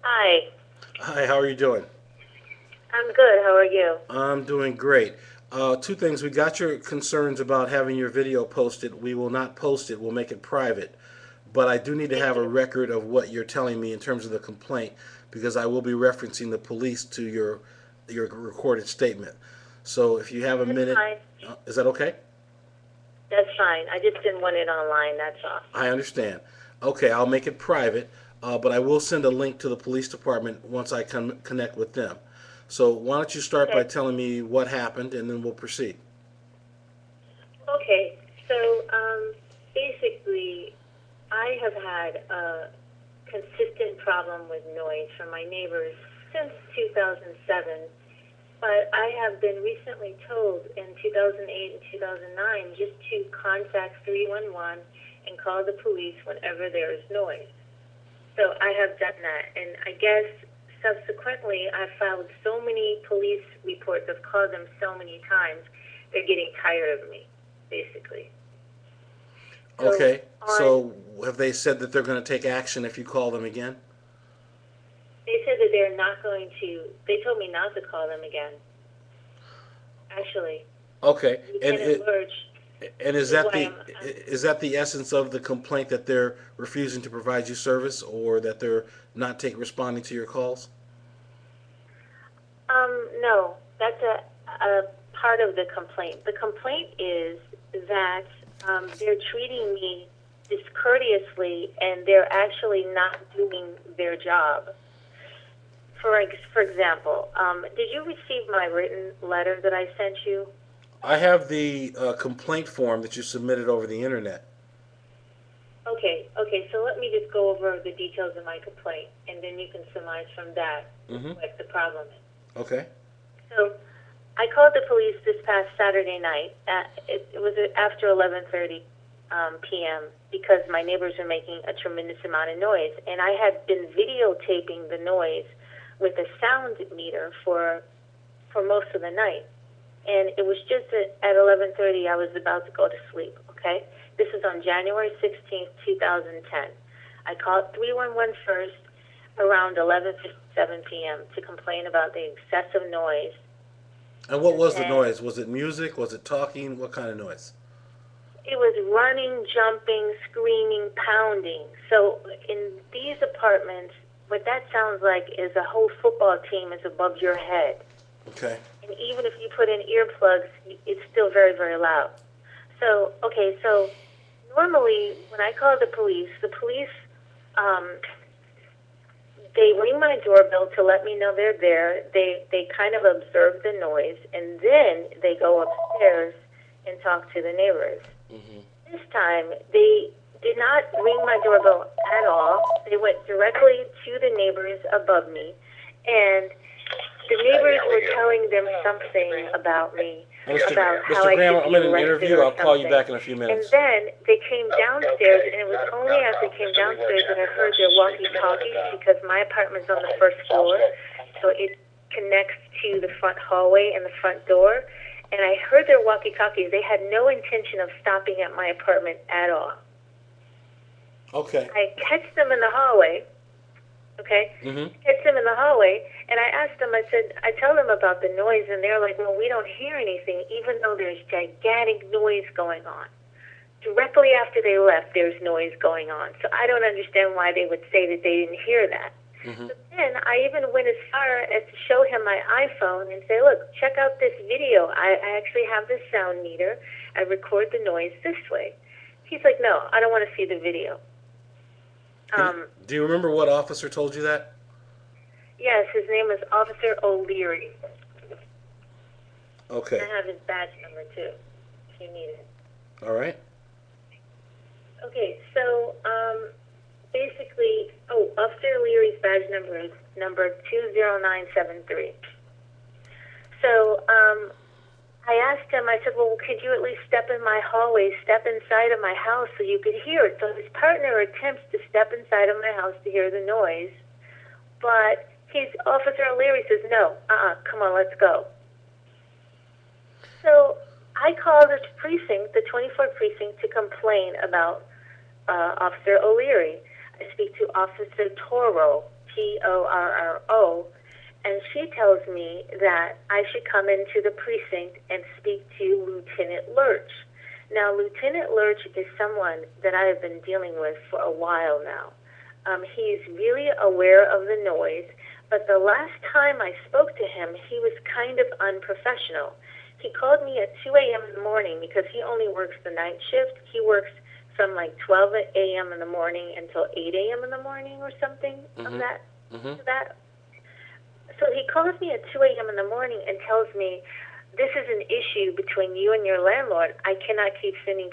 Hi, Hi, how are you doing? I'm good. How are you? I'm doing great. Two things. We got your concerns about having your video posted. We will not post it, we'll make it private. But I do need to Thank have a you. record of what you're telling me in terms of the complaint because I will be referencing the police to your recorded statement. So if you have a That's minute, fine. is that okay? That's fine. I just didn't want it online, that's all. I understand. Okay, I'll make it private, but I will send a link to the police department once I connect with them. So why don't you start by Okay. telling me what happened and then we'll proceed. Okay. So, basically, I have had a consistent problem with noise from my neighbors since 2007. But I have been recently told in 2008 and 2009 just to contact 311 and call the police whenever there is noise. So I have done that, and I guess subsequently I've filed so many police reports. I've called them so many times. They're getting tired of me, basically. So Okay, on, so have they said that they're going to take action if you call them again? they said that they're not going to. They told me not to call them again. Actually, Okay, Lieutenant Lurch and is why is that the essence of the complaint that they're refusing to provide you service or that they're not take responding to your calls? No, that's a part of the complaint. The complaint is that they're treating me discourteously and they're actually not doing their job. For example, did you receive my written letter that I sent you? I have the complaint form that you submitted over the internet. Okay, so let me just go over the details of my complaint and then you can surmise from that Mm-hmm. what the problem is. Okay. So I called the police this past Saturday night. It was after 11:30 p.m. because my neighbors were making a tremendous amount of noise, and I had been videotaping the noise with a sound meter for most of the night. And it was just at 11:30 I was about to go to sleep. Okay, this is on January 16th, 2010. I called 311 first around 11:57 p.m. to complain about the excessive noise, And what and was the then noise? Was it music? Was it talking? What kind of noise? it was running, jumping, screaming, pounding. So in these apartments, what that sounds like is a whole football team is above your head. Okay. And even if you put in earplugs, it's still very, very loud. So, okay, so normally when I call the police, um, they ring my doorbell to let me know they're there. They kind of observe the noise, and then they go upstairs and talk to the neighbors. Mm-hmm. This time, they did not ring my doorbell at all. They went directly to the neighbors above me, and the neighbors were telling them something about me, Mr. about how Mr. I Graham, should I'm be in an arrested interview. or I'll call you something. back in a few And minutes. then they came downstairs, and it was only as they came downstairs that I heard their walkie-talkies because my apartment's on the first floor, so it connects to the front hallway and the front door. And I heard their walkie-talkies. They had no intention of stopping at my apartment at all. Okay. I catch them in the hallway, okay? Mm-hmm. Catch them in the hallway, and I asked them, I tell them about the noise, and they're like, well, we don't hear anything, even though there's gigantic noise going on. Directly after they left, there's noise going on. So I don't understand why they would say that they didn't hear that. Mm-hmm. But then I even went as far as to show him my iPhone and say, look, check out this video. I actually have this sound meter. I record the noise this way. He's like, no, I don't want to see the video. Do you remember what officer told you that? Yes, his name is Officer O'Leary. And Okay. I have his badge number too, if you need it. All right. Okay, so basically, Officer Leary's badge number is number 20973. So I asked him, I said, well, could you at least step in my hallway, step inside of my house so you could hear it? So his partner attempts to step inside of my house to hear the noise, but Officer O'Leary says, no, come on, let's go. So I called the precinct, the 24th precinct, to complain about Officer O'Leary. I speak to Officer Toro, Torro, and she tells me that I should come into the precinct and speak to Lieutenant Lurch. Now, Lieutenant Lurch is someone that I have been dealing with for a while now. He's really aware of the noise, but the last time I spoke to him, he was kind of unprofessional. He called me at 2 a.m. in the morning because he only works the night shift. He works from like 12 a.m. in the morning until 8 a.m. in the morning or something of that. That. So he calls me at 2 a.m. in the morning and tells me, this is an issue between you and your landlord. I cannot keep sending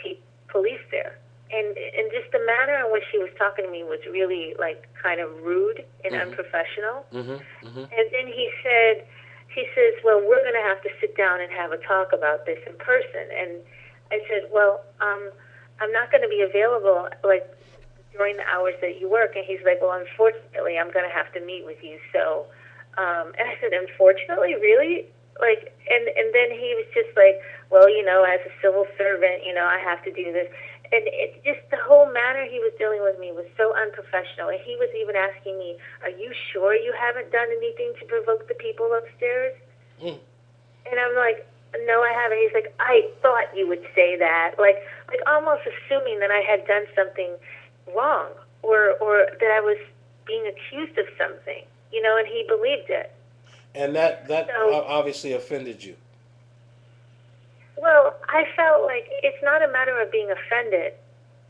police there. And just the manner in which he was talking to me was really like kind of rude and unprofessional. And then he says, well, we're going to have to sit down and have a talk about this in person. And I said, well, I'm not going to be available like during the hours that you work. And he's like, well, unfortunately, I'm going to have to meet with you. So, and I said, unfortunately, really? Like, and then he was just like, well, you know, as a civil servant, you know, I have to do this. And it just, the whole manner he was dealing with me was so unprofessional. And he was even asking me, are you sure you haven't done anything to provoke the people upstairs? And I'm like, no, I haven't. He's like, I thought you would say that. Like almost assuming that I had done something wrong or that I was being accused of something, you know, and he believed it. And that so, obviously offended you. Well, I felt like it's not a matter of being offended.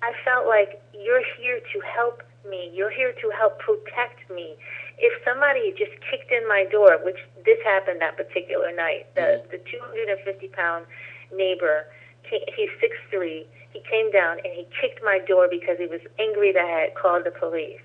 I felt like you're here to help me. You're here to help protect me. If somebody just kicked in my door, which this happened that particular night, the 250-pound neighbor, he's 6'3", he came down and he kicked my door because he was angry that I had called the police.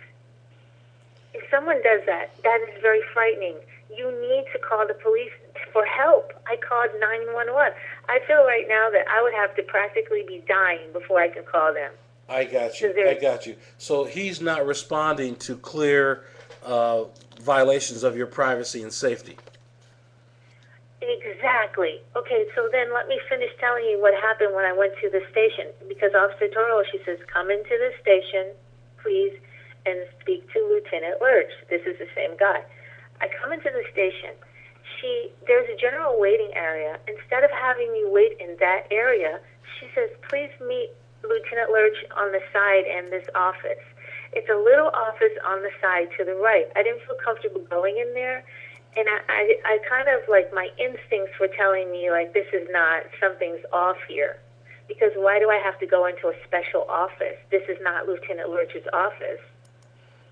If someone does that, that is very frightening. You need to call the police for help. I called 911. I feel right now that I would have to practically be dying before I could call them. I got you. So he's not responding to clear violations of your privacy and safety. Exactly. Okay, so then let me finish telling you what happened when I went to the station. Because Officer Torro, she says, come into the station, please, and speak to Lieutenant Lurch. This is the same guy. I come into the station. There's a general waiting area. Instead of having me wait in that area, she says, please meet Lieutenant Lurch on the side in this office. It's a little office on the side to the right. I didn't feel comfortable going in there, and I kind of, like, my instincts were telling me, like, this is not, something's off here. Because why do I have to go into a special office? This is not Lieutenant Lurch's office.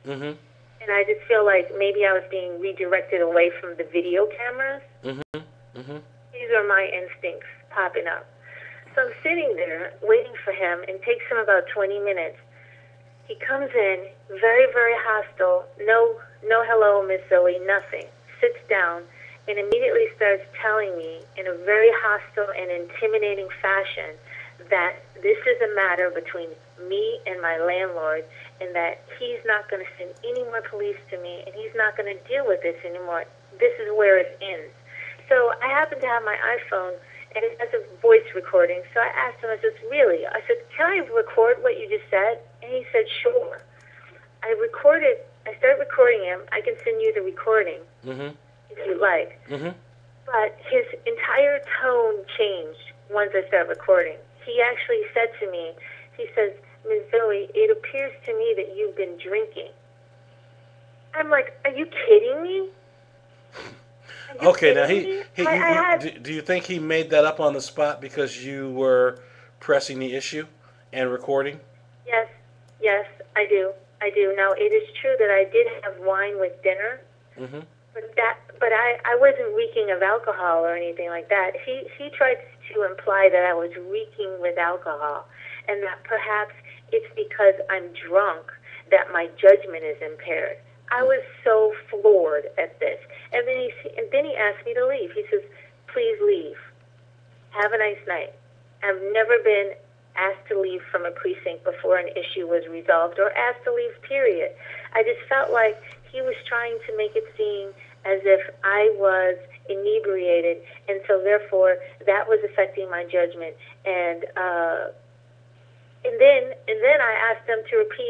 And I just feel like maybe I was being redirected away from the video cameras. These are my instincts popping up. So I'm sitting there waiting for him, and it takes him about 20 minutes. He comes in, very, very hostile, no hello, Miss Zoe, nothing. Sits down and immediately starts telling me in a very hostile and intimidating fashion that this is a matter between me and my landlord, and that he's not going to send any more police to me, and he's not going to deal with this anymore. This is where it ends. So I happen to have my iPhone, and it has a voice recording. So I asked him, I said, really? I said, can I record what you just said? And he said, sure. I started recording him. I can send you the recording if you like. But his entire tone changed once I started recording. He actually said to me, he says, Ms. Zoe, it appears to me that you've been drinking. I'm like, are you kidding me? Okay, now do you think he made that up on the spot because you were pressing the issue and recording? Yes, I do. Now, it is true that I did have wine with dinner, but I wasn't reeking of alcohol or anything like that. He tried to imply that I was reeking with alcohol, and that perhaps it's because I'm drunk that my judgment is impaired. I was so floored at this. And then he asked me to leave. He says, please leave. Have a nice night. I've never been asked to leave from a precinct before an issue was resolved, or asked to leave, period. I just felt like he was trying to make it seem as if I was inebriated, and so therefore that was affecting my judgment. And then I asked them to repeat